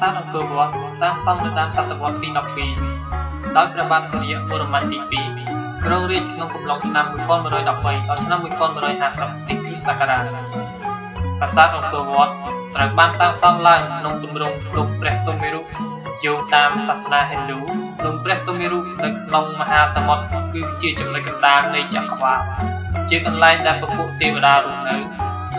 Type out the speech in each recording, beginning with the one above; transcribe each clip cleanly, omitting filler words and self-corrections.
សាទអង្គរវត្តសាងសង់នៅដើមសតវត្សទី12ដោយព្រះបាទសូរ្យវរ្ម័នទី2គ្រងរាជក្នុងកំឡុងឆ្នាំ1113ដល់ឆ្នាំ1150នៃគ្រិស្តសករាជប្រាសាទអង្គរវត្តត្រូវបានសាងសង់ឡើងក្នុងទម្រង់រូបព្រះសុមេរុយោងតាមសាសនាហិណ្ឌូក្នុងព្រះសុមេរុនៅក្នុងមហាសមុទ្រគឺជាចំណុចកណ្ដាលនៃចក្រវាឡជាកន្លែងដែលពពួកទេវតារស់នៅ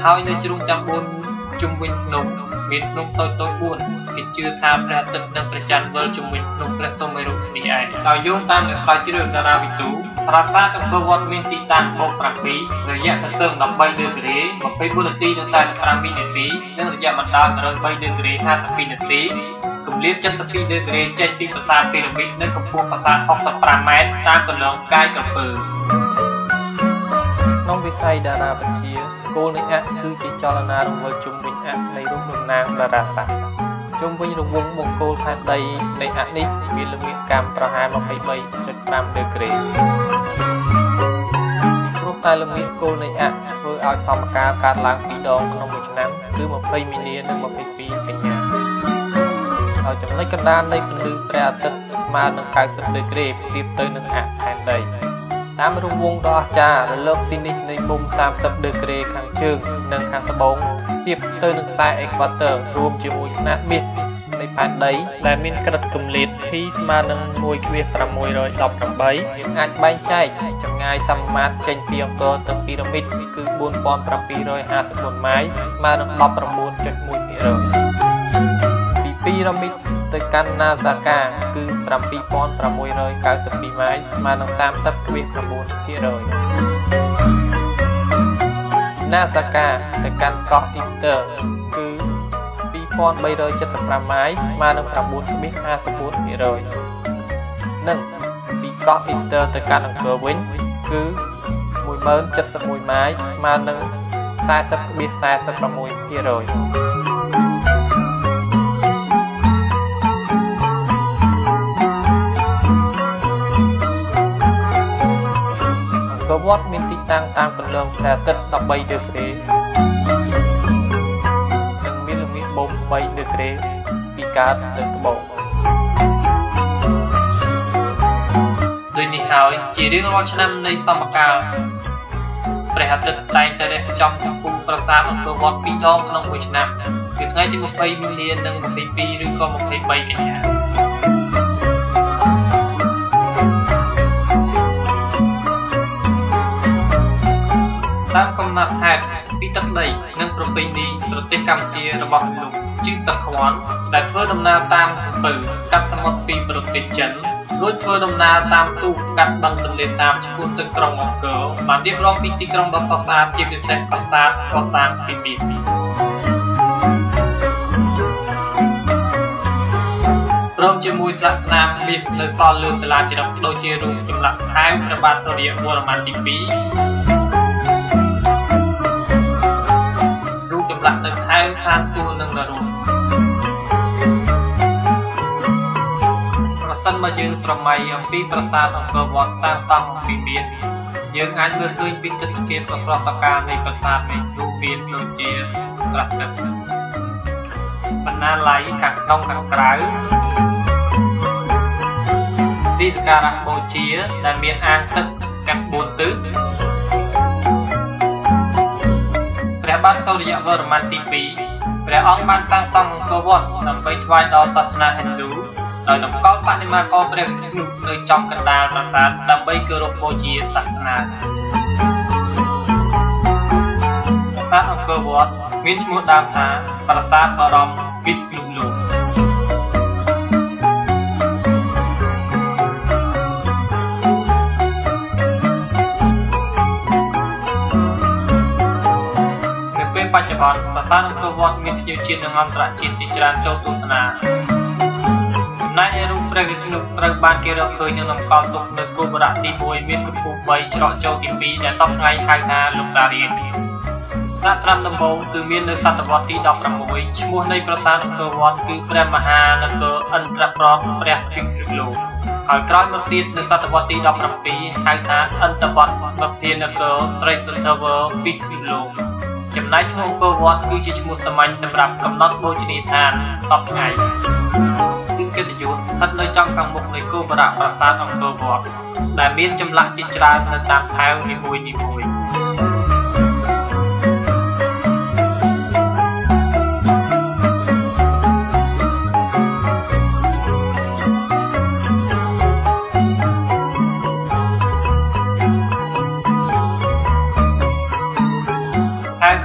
ហើយនៅជ្រុងទាំង4ជុំវិញភ្នំមានភ្នំតូចៗ4គេជឿថាព្រះអាទិត្យនិងព្រះច័ន្ទវិលជុំវិញភ្នំព្រះសុមេរុនេះឯងដោយយោងតាមអ្នកស្រាវជ្រាវតារាវិទូប្រាសាទអង្គរវត្តមានទីតាំងបូក7រយៈទទឹង13ដឺក្រេ24នាទីនិង45វិនាទីនិងរយៈបណ្ដោយ103ដឺក្រេ52នាទីគម្លាត72ដឺក្រេចេញពីប្រាសាទពីរ៉ាមីតនៅកម្ពស់ប្រាសាទ65ម៉ែត្រតាមគន្លងកាយក្រពើក្នុងវិស័យតារាវិទ្យាគោលនៃអក្សគឺជាចលនារង្វិលជុំវិញអក្សនៃរូបតំណាងតារាសាស្ត្រជុំវិញរង្វង់បង្គោលផែនដីនៃអក្សនេះមានលំនាបកម្មប្រហែល 23.5 ដឺក្រេព្រោះតែលំនាបគោលនៃអក្សធ្វើឲ្យសមកាលកើតឡើង2ដងក្នុងមួយឆ្នាំគឺ20មីនានិង22កញ្ញាហើយចំណុចកណ្ដាលនៃពន្លឺព្រះអាទិត្យស្មើនឹង90ដឺក្រេប្រៀបទៅនឹងអក្សផែនដីតាមរង្វង់ដ៏អស្ចារ្យរលកស៊ីនិចនៃមុំ30ដឺក្រេខាងជើងនិងខាងត្បូងប្រៀបទៅនឹងខ្សែអេក្វាទ័ររួមជាមួយຂະຫນាតមាសនៃផែនដីដែលមានក្រឹតគម្លាត P ស្មើនឹង 1.618 យើងអាចបែងចែកចម្ងាយសមាមាត្រចេញពីអង្គរទៅពីរ៉ាមីតគឺ 4754 ម៉ាយស្មើនឹង 19.1% ពីពីរ៉ាមីតទៅកាន់ណាសាកាគឺ 7692 ម៉ាយស្មើនឹង 30.9% ណាសាកាទៅកាន់កោះអ៊ីស្ទ័រគឺ2375 ម៉ាយស្មើនឹង 9.54% និងពីកោះអ៊ីស្ទ័រទៅកាន់អង្គរវិញគឺ 1071 ម៉ាយស្មើនឹង 40.46%វត្តមានទីតាំងតាមគន្លងព្រះអាទិត្យ13ដឺក្រេនិងមានលំនាបបូក3ដឺក្រេពីកើតទៅត្បូងដូចនេះហើយជារៀងរាល់ឆ្នាំនៃសមកាលព្រះអាទិត្យតែងតែរះចំកំពូលប្រាសាទអង្គរវត្ត2ដងក្នុងមួយឆ្នាំគឺថ្ងៃទី20មីនានិង22ឬក៏23កញ្ញាតាមកំណត់ហេតុពីទឹកដីនិងប្រពៃណីប្រទេសកម្ពុជារបស់លោកជឿទឹកខ្វន់ដែលធ្វើដំណើរតាមសំពៅកាត់សមុទ្រពីប្រទេសចិនរួចធ្វើដំណើរតាមទូកកាត់បឹងទន្លេសាបឆ្ពោះទៅក្រុងអង្គរបានរៀបរាប់ពីទីក្រុងដ៏ស្រស់ស្អាតជាពិសេសប្រាសាទកសាងពីមាសព្រមជាមួយស្លាកស្នាមមាសនៅសល់លើសាលាជ្រឹកដូចជារូបចម្លាក់ថែមព្រះបាទសូរ្យវរ្ម័នទី2លាក់នៅខែឋានសួគ៌និងនរកប្រសិនបើយើងស្រមៃអំពីប្រាសាទអង្គរវត្តសាងសង់ពីមាសយើងអាចមើលឃើញពីទិដ្ឋភាពប្រស្រស់តកានៃប្រាសាទនេះរូបមានដូចជាស្រះទឹកបណ្ណាល័យខាងក្នុងខាងក្រៅទីសក្ការៈបូជាដែលមានអាងទឹកកាត់4ទិសព្រះបាទសូរ្យវរ្ម័នទី2ព្រះអង្គបានសាងសង់អង្គរវត្តដើម្បីថ្វាយដល់សាសនាហិណ្ឌូដោយតម្កល់បដិមាករព្រះវិស្ណុនៅចំកណ្ដាលប្រាសាទដើម្បីគោរពបូជាសាសនាប្រាសាទអង្គរវត្តមានឈ្មោះដើមថាប្រាសាទបរមវិស្ណុលោកបច្ចុប្បន្នប្រាសាទអង្គរវត្តមានភ្ញៀវជាតិនិងអន្តរជាតិជាច្រើនចូលទស្សនាចំណែកឯរូបព្រះវិស្ណុត្រូវបានគេរកឃើញនិងតម្កល់ទុកនៅគោបុរៈទី1មានកម្ពស់3ច្រកចូលទី2ដែលសពថ្ងៃហៅថាលោកតារៀនប្រាត្រាំដំបូងគឺមាននៅសតវត្សទី16ឈ្មោះនៃប្រាសាទអង្គរវត្តគឺព្រះមហានគរឥន្ទ្រប្រទព្រះវិស្ណុលោកហើយក្រោយមកទៀតនៅសតវត្សទី17ហៅថាឥន្ទ្រវត្តមភានគរស្រីសុទ្ធវរវិស្ណុលោក ចំណែកឈ្មោះអង្គរវត្តគឺជាឈ្មោះសាមញ្ញសម្រាប់កំណត់បូជនីយដ្ឋានសពថ្ងៃពីកិត្តិយសស្ថិតនៅចំខាងមុខនៃគោបុរៈប្រាសាទអង្គរវត្តដែលមានចម្លាក់ជាច្រើននៅតាមថែវនីមួយៗ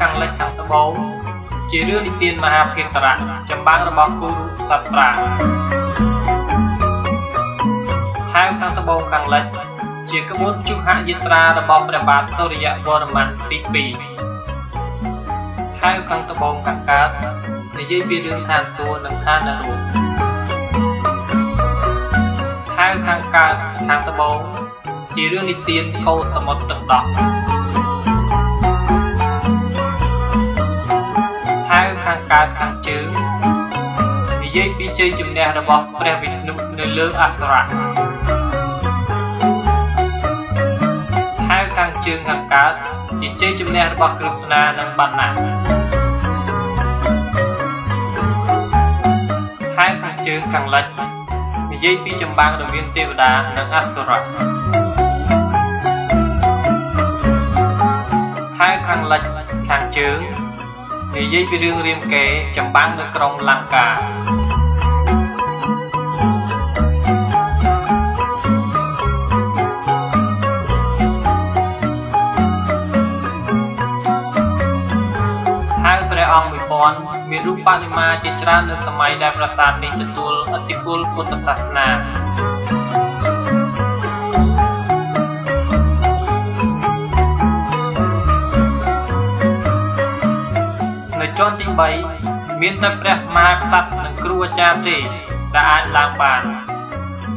ខាងលិចខាងត្បូងជារឿងនិទានមហាភារៈចម្បាំងរបស់គូរុសត្រាថែវខាងត្បូងខាងលិចជាក្បួនជុហយាត្រារបស់ព្រះបាទសូរ្យវរ្ម័នទី2ថែវខាងត្បូងខាងកើតនិយាយពីរឿងឋានសួគ៌និងឋាននរកថែវខាងកើតខាងត្បូងជារឿងនិទានកូរសមុទ្រទឹកដោះថែវខាងកើតខាងជើងនិយាយពីជ័យជំនះរបស់ព្រះវិស្ណុនៅលើអសុរៈថែវខាងជើងខាងកើតជាជ័យជំនះរបស់គ្រឹស្ណានិងបណ្ណាថែវខាងជើងខាងលិចនិយាយពីចម្បាំងរវាងទេវតានិងអសុរៈថែវខាងលិចខាងជើងនិយាយពីរឿងរាមកេរ្តិ៍ចម្បាំងនៅក្រុងលង្កាថែវព្រះអង្គ1000មានរូបបដិមាជាច្រើននៅសម័យដែលប្រាសាទនេះទទួលឥទ្ធិពលពុទ្ធសាសនាជាន់ទី3មានតែព្រះមហាក្សត្រនិងគ្រូអាចារ្យទេដែលអាចឡើងបាន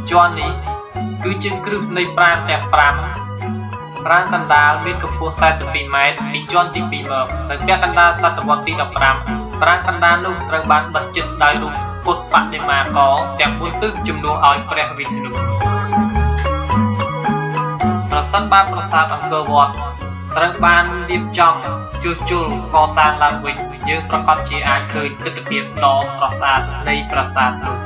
ជាន់នេះគឺជើងគ្រឹះនៃប្រាង្គទាំង5ប្រាង្គកណ្ដាលមានកម្ពស់42ម៉ែត្រពីជាន់ទី2មកនៅពាក់កណ្ដាលសតវត្សទី15ប្រាង្គកណ្ដាលនោះត្រូវបានបិទជិតដោយរូបពុទ្ធបដិមាករទាំង4ទិសជំនួសឲ្យព្រះវិស្ណុប្រសិនបើប្រាសាទអង្គរវត្តត្រូវបានរៀបចំជួសជុលកសាងឡើងវិញយើងប្រកាសជាអាចឃើញទិដ្ឋភាពដ៏ស្រស់ស្អាតនៃប្រាសាទនោះ